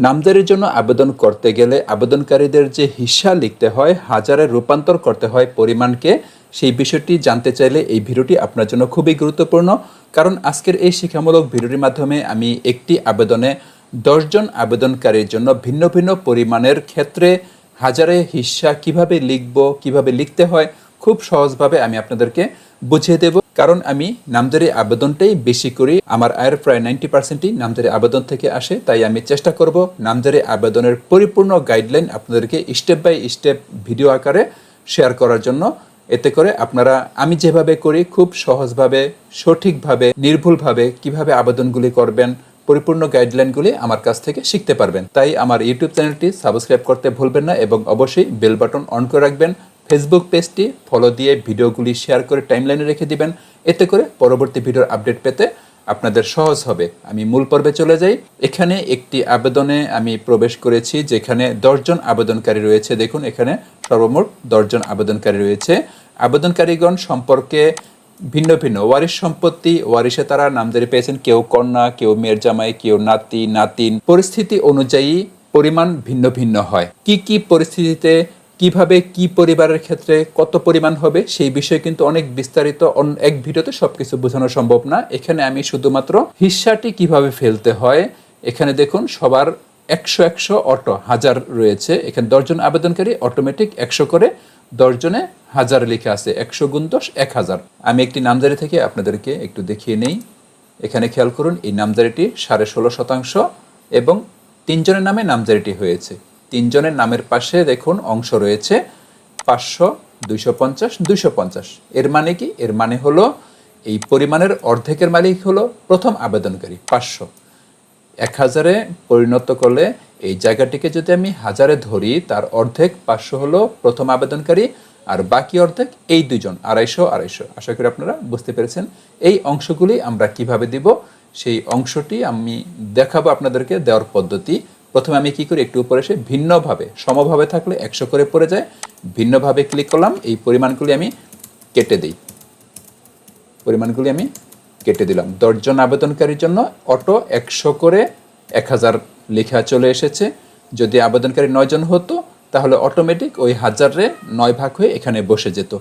নামজারির জন্য আবেদন করতে গেলে আবেদনকারীদের যে হিস্সা লিখতে হয়, হাজারে রূপান্তর করতে হয় পরিমাণকে, সেই বিষয়টি জানতে চাইলে এই ভিডিওটি আপনার জন্য খুবই গুরুত্বপূর্ণ। কারণ আজকের এই শিক্ষামূলক ভিডিওটির মাধ্যমে আমি একটি আবেদনে 10 জন আবেদনকারীর জন্য ভিন্ন ভিন্ন পরিমাণের ক্ষেত্রে হাজারে হিস্সা কিভাবে লিখব, কিভাবে লিখতে হয়, খুব সহজভাবে আমি আপনাদেরকে বুঝিয়ে দেব। কারণ আমি নামজারি আবেদনটাই বেশি করি, আমার আয়ের প্রায় 90%ই নামজারি আবেদন থেকে আসে। তাই আমি চেষ্টা করব নামজারি আবেদনের পরিপূর্ণ গাইডলাইন আপনাদেরকে স্টেপ বাই স্টেপ ভিডিও আকারে শেয়ার করার জন্য। এতে করে আপনারা আমি যেভাবে করি খুব সহজভাবে, সঠিকভাবে, নির্ভুলভাবে কিভাবে আবেদনগুলি করবেন, পরিপূর্ণ গাইডলাইনগুলি আমার কাছ থেকে শিখতে পারবেন। তাই আমার ইউটিউব চ্যানেলটি সাবস্ক্রাইব করতে ভুলবেন না এবং অবশ্যই বেল বাটন অন করে রাখবেন। ফেসবুক পেজটি ফলো দিয়ে ভিডিওগুলি শেয়ার করে টাইমলাইনে রেখে দিবেন। এতে করে পরবর্তী ভিডিওর আপডেট পেতে আপনাদের সহজ হবে। আমি মূল পর্বে চলে যাই। এখানে একটি আবেদনে আমি প্রবেশ করেছি যেখানে 10 জন আবেদনকারী রয়েছে। দেখুন এখানে সর্বমোট 10 জন আবেদনকারী রয়েছে। আবেদনকারীগণ সম্পর্কে ভিন্ন ভিন্ন ওয়ারিশ সম্পত্তি, ওয়ারিশে তারা নামজারি পেয়েছেন, কেউ কন্যা, কেউ মেয়ের জামাই, কেউ নাতি নাতিন। পরিস্থিতি অনুযায়ী পরিমাণ ভিন্ন ভিন্ন হয়। কি কি পরিস্থিতিতে কিভাবে কি পরিবারের ক্ষেত্রে কত পরিমাণ হবে সেই বিষয়ে কিন্তু অনেক বিস্তারিত এক ভিডিওতে সবকিছু বোঝানো সম্ভব না। এখানে আমি শুধুমাত্র হিস্সাটি কিভাবে ফেলতে হয়, এখানে দেখুন সবার 100 অটো হাজার রয়েছে। এখানে 10 জন আবেদনকারী, অটোমেটিক 100 করে 10 জনে হাজার লিখে আছে, 100 গুণ 10 1000। আমি একটি নামজারি থেকে আপনাদেরকে একটু দেখিয়ে নেই। এখানে খেয়াল করুন এই নামজারিটি 16.5% এবং 3 জনের নামে নামজারিটি হয়েছে। 3 জনের নামের পাশে দেখুন অংশ রয়েছে 500, 250, 250। এর মানে কি? এর মানে হলো এই পরিমাণের অর্ধেকের মালিক হলো প্রথম আবেদনকারী 500। 1000-এ পরিণত করলে এই জায়গাটিকে যদি আমি হাজারে ধরি, তার অর্ধেক 500 হলো প্রথম আবেদনকারী, আর বাকি অর্ধেক এই দুজন 250 250। আশা করি আপনারা বুঝতে পেরেছেন। এই অংশগুলি আমরা কিভাবে দিব সেই অংশটি আমি দেখাবো আপনাদেরকে, দেওয়ার পদ্ধতি। প্রথমে আমি কি করি, একটু উপরে এসে ভিন্নভাবে, সমভাবে থাকলে 100 করে পড়ে যায়, ভিন্নভাবে ক্লিক করলাম, এই পরিমাণগুলি আমি কেটে দিই। পরিমাণগুলি আমি কেটে দিলাম। 10 জন আবেদনকারীর জন্য অটো 100 করে 1000 লেখা চলে এসেছে। যদি আবেদনকারী 9 জন হতো তাহলে অটোমেটিক ওই 1000-এ 9 ভাগ হয়ে এখানে বসে যেত।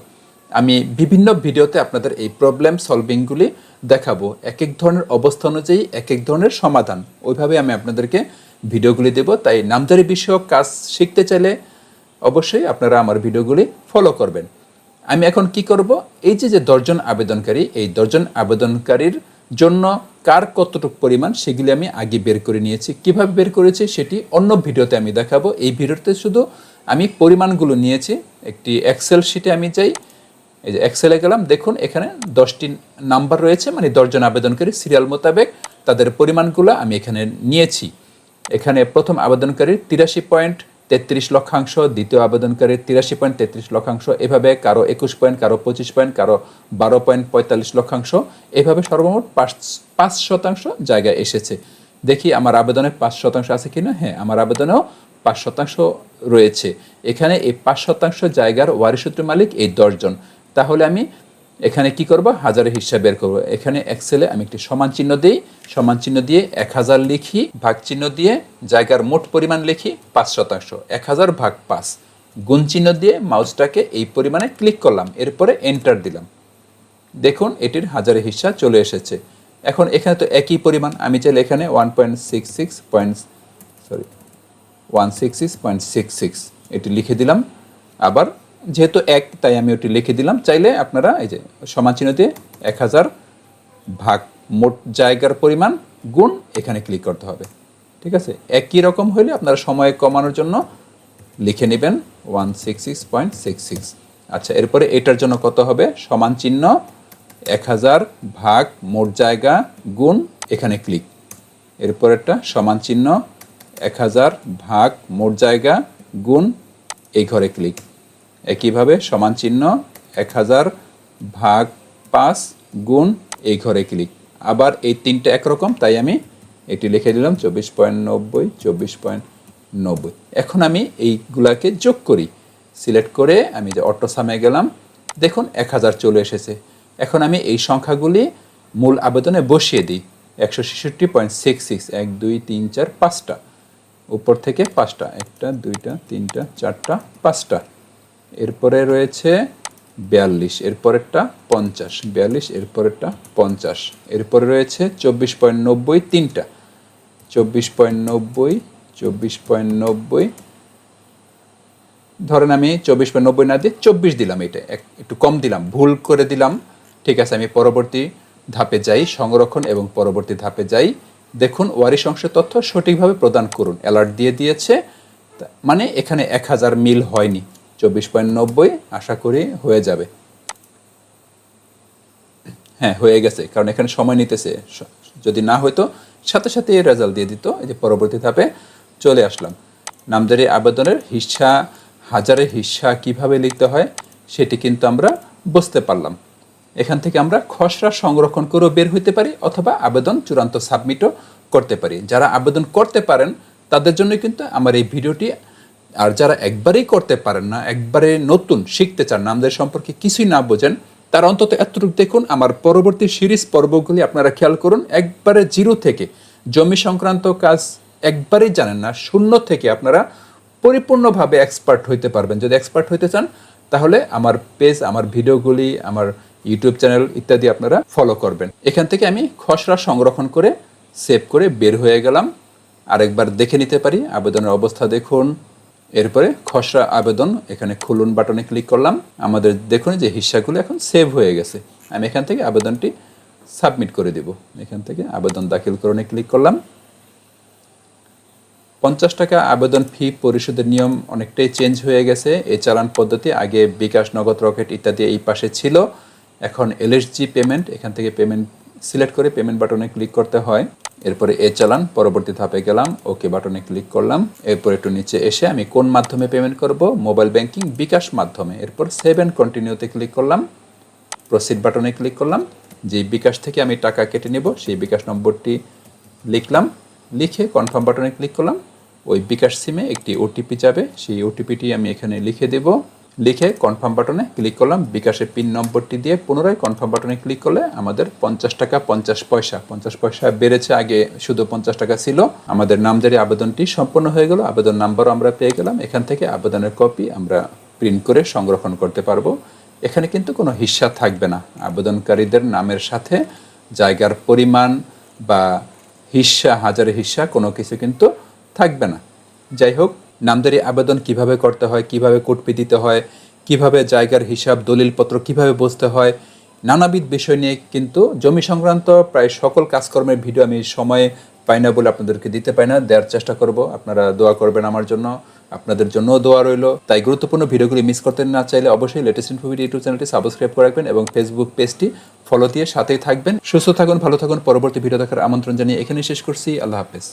আমি বিভিন্ন ভিডিওতে আপনাদের এই প্রবলেম সলভিংগুলি দেখাবো, এক এক ধরনের অবস্থা অনুযায়ী এক এক ধরনের সমাধান, ওইভাবে আমি আপনাদেরকে ভিডিওগুলি দেব। তাই নামজারি বিষয়ক কাজ শিখতে চাইলে অবশ্যই আপনারা আমার ভিডিওগুলি ফলো করবেন। আমি এখন কি করব, এই যে 10 জন আবেদনকারী, এই 10 জন আবেদনকারীর জন্য কার কতটুকু পরিমাণ সেগুলি আমি আগে বের করে নিয়েছি। কিভাবে বের করেছি সেটি অন্য ভিডিওতে আমি দেখাবো। এই ভিডিওতে শুধু আমি পরিমাণগুলো নিয়েছি। একটি এক্সেল শিটে আমি যাই, এই যে এক্সেলে গেলাম, দেখুন এখানে 10টি নাম্বার রয়েছে, মানে 10 জন আবেদনকারী সিরিয়াল মোতাবেক তাদের পরিমাণগুলো আমি এখানে নিয়েছি। এখানে প্রথম আবেদনকারীর 83.33 লক্ষাংশ, দ্বিতীয় আবেদনকারীর 83.33 লক্ষাংশ, এভাবে কারো 21 পয়েন্ট, কারো 25 পয়েন্ট, কারো 12.45 লক্ষাংশ, এভাবে সর্বমোট 5% জায়গায় এসেছে। দেখি আমার আবেদনে 5% আছে কিনা। হ্যাঁ, আমার আবেদনেও 5% রয়েছে। এখানে এই 5% জায়গার ওয়ারিশসূত্র মালিক এই 10 জন। তাহলে আমি এখানে কি করব, হাজারের হিসাব বের করব। এখানে এক্সেলে আমি একটি সমান চিহ্ন দিই, সমান চিহ্ন দিয়ে 1000 লিখি, ভাগ চিহ্ন দিয়ে জায়গার মোট পরিমাণ লিখি 5%, 1000 ভাগ 5, গুণ চিহ্ন দিয়ে মাউসটাকে এই পরিমাণে ক্লিক করলাম, এরপরে এন্টার দিলাম। দেখুন এটির হাজারের হিস্সা চলে এসেছে। এখন এখানে তো একই পরিমাণ, আমি চাইলে এখানে 166.66 এটি লিখে দিলাম। আবার যেহেতু এক, তাই আমি ওটি লিখে দিলাম। চাইলে আপনারা এই যে সমান চিহ্ন দিয়ে 1000 ভাগ মোট জায়গার পরিমাণ গুণ এখানে ক্লিক করতে হবে। ঠিক আছে, একই রকম হলে আপনারা সময় কমানোর জন্য লিখে নেবেন 166.66। আচ্ছা, এরপরে এটার জন্য কত হবে, সমান চিহ্ন 1000 ভাগ মোট জায়গা গুণ এখানে ক্লিক, এরপর একটা সমান চিহ্ন 1000 ভাগ মোট জায়গা গুণ এই ঘরে ক্লিক, একইভাবে সমান চিহ্ন 1000 ভাগ 5 গুণ এই ঘরে ক্লিক। আবার এই তিনটে একরকম, তাই আমি এটি লিখে দিলাম 24.90। এখন আমি এইগুলাকে যোগ করি, সিলেক্ট করে আমি যে অটো সামে গেলাম, দেখুন 1000 চলে এসেছে। এখন আমি এই সংখ্যাগুলি মূল আবেদনে বসিয়ে দিই। 166.66, 1 2 3 4 5টা। উপর থেকে 5টা, 1টা 2টা 3টা 4টা 5টা। এরপরে রয়েছে 42, এরপরেরটা 50, 42 এরপরেরটা 50। এরপরে রয়েছে 24.90 3টা, 24.90, 24.90, ধরেন আমি 24.90 না দিয়ে 24 দিলাম, এটা একটু কম দিলাম, ভুল করে দিলাম। ঠিক আছে, আমি পরবর্তী ধাপে যাই, সংরক্ষণ এবং পরবর্তী ধাপে যাই। দেখুন ওয়ারিশ অংশের তথ্য সঠিকভাবে প্রদান করুন, অ্যালার্ট দিয়ে দিয়েছে, মানে এখানে 1000 মিল হয়নি। 24.90 আশা করি হয়ে যাবে। হ্যাঁ, হয়ে গেছে, কারণ এখানে সময় নিতেছে। যদি না হয়তো সাথে সাথে রেজাল্ট দিয়ে দিত। এই যে পরবর্তী ধাপে চলে আসলাম। নামজারি আবেদনের হিস্সা, হাজারের হিস্সা কিভাবে লিখতে হয় সেটি কিন্তু আমরা বুঝতে পারলাম। এখান থেকে আমরা খসড়া সংরক্ষণ করেও বের হইতে পারি, অথবা আবেদন চূড়ান্ত সাবমিটও করতে পারি। যারা আবেদন করতে পারেন তাদের জন্য কিন্তু আমার এই ভিডিওটি। আর যারা একবারেই করতে পারেন না, একবারে নতুন শিখতে চান, নামজারি সম্পর্কে কিছুই না বোঝেন, তারা অন্তত এতটুকু দেখুন, আমার পরবর্তী সিরিজ পর্বগুলি আপনারা খেয়াল করুন। একবারে জিরো থেকে জমি সংক্রান্ত কাজ একবারেই জানেন না, শূন্য থেকে আপনারা পরিপূর্ণভাবে এক্সপার্ট হইতে পারবেন। যদি এক্সপার্ট হইতে চান তাহলে আমার পেজ, আমার ভিডিওগুলি, আমার ইউটিউব চ্যানেল ইত্যাদি আপনারা ফলো করবেন। এখান থেকে আমি খসড়া সংরক্ষণ করে সেভ করে বের হয়ে গেলাম। আরেকবার দেখে নিতে পারি আবেদনের অবস্থা দেখুন। এরপরে খসড়া আবেদন, এখানে খুলুন বাটনে ক্লিক করলাম। আমাদের দেখুন যে হিস্সাগুলো এখন সেভ হয়ে গেছে। আমি এখান থেকে আবেদনটি সাবমিট করে দিব। এখান থেকে আবেদন দাখিল করণে ক্লিক করলাম। 50 টাকা আবেদন ফি পরিশোধের নিয়ম অনেকটাই চেঞ্জ হয়ে গেছে। এই চালান পদ্ধতি আগে বিকাশ, নগদ, রকেট ইত্যাদি এই পাশে ছিল, এখন এলএসজি পেমেন্ট। এখান থেকে পেমেন্ট সিলেক্ট করে পেমেন্ট বাটনে ক্লিক করতে হয়। এরপরে এ চালান, পরবর্তী ধাপে গেলাম, ওকে বাটনে ক্লিক করলাম। এরপর একটু নিচে এসে আমি কোন মাধ্যমে পেমেন্ট করব, মোবাইল ব্যাংকিং, বিকাশ মাধ্যমে। এরপর সেভ অ্যান্ড কন্টিনিউতে ক্লিক করলাম, প্রসিড বাটনে ক্লিক করলাম। যে বিকাশ থেকে আমি টাকা কেটে নেব সেই বিকাশ নম্বরটি লিখলাম, লিখে কনফার্ম বাটনে ক্লিক করলাম। ওই বিকাশ সিমে একটি ওটিপি যাবে, সেই ওটিপিটি আমি এখানে লিখে দেব, লিখে কনফার্ম বাটনে ক্লিক করলাম। বিকাশের পিন নম্বরটি দিয়ে পুনরায় কনফার্ম বাটনে ক্লিক করলে আমাদের 50 টাকা 50 পয়সা, 50 পয়সা বেড়েছে, আগে শুধু 50 টাকা ছিল। আমাদের নামজারি আবেদনটি সম্পন্ন হয়ে গেল, আবেদন নাম্বারও আমরা পেয়ে গেলাম। এখান থেকে আবেদনের কপি আমরা প্রিন্ট করে সংরক্ষণ করতে পারবো। এখানে কিন্তু কোনো হিস্সা থাকবে না, আবেদনকারীদের নামের সাথে জায়গার পরিমাণ বা হিস্সা, হাজারে হিস্সা কোনো কিছু কিন্তু থাকবে না। যাই হোক, নামজারি আবেদন কিভাবে করতে হয়, কিভাবে কোটপি দিতে হয়, কিভাবে জায়গার হিসাব, দলিলপত্র কিভাবে বুঝতে হয়, নানাবিধ বিষয় নিয়ে কিন্তু জমি সংক্রান্ত প্রায় সকল কাজকর্মের ভিডিও আমি সময় পাই না বলে আপনাদেরকে দিতে পাই না, দেওয়ার চেষ্টা করব। আপনারা দোয়া করবেন আমার জন্য, আপনাদের জন্যও দোয়া রইল। তাই গুরুত্বপূর্ণ ভিডিওগুলি মিস করতে না চাইলে অবশ্যই লেটেস্ট ইনফো ভিডিও ইউটিউব চ্যানেলটি সাবস্ক্রাইব করে রাখবেন এবং ফেসবুক পেজটি ফলো দিয়ে সাথেই থাকবেন। সুস্থ থাকুন, ভালো থাকুন। পরবর্তী ভিডিও দেখার আমন্ত্রণ জানিয়ে এখানেই শেষ করছি। আল্লাহ হাফেজ।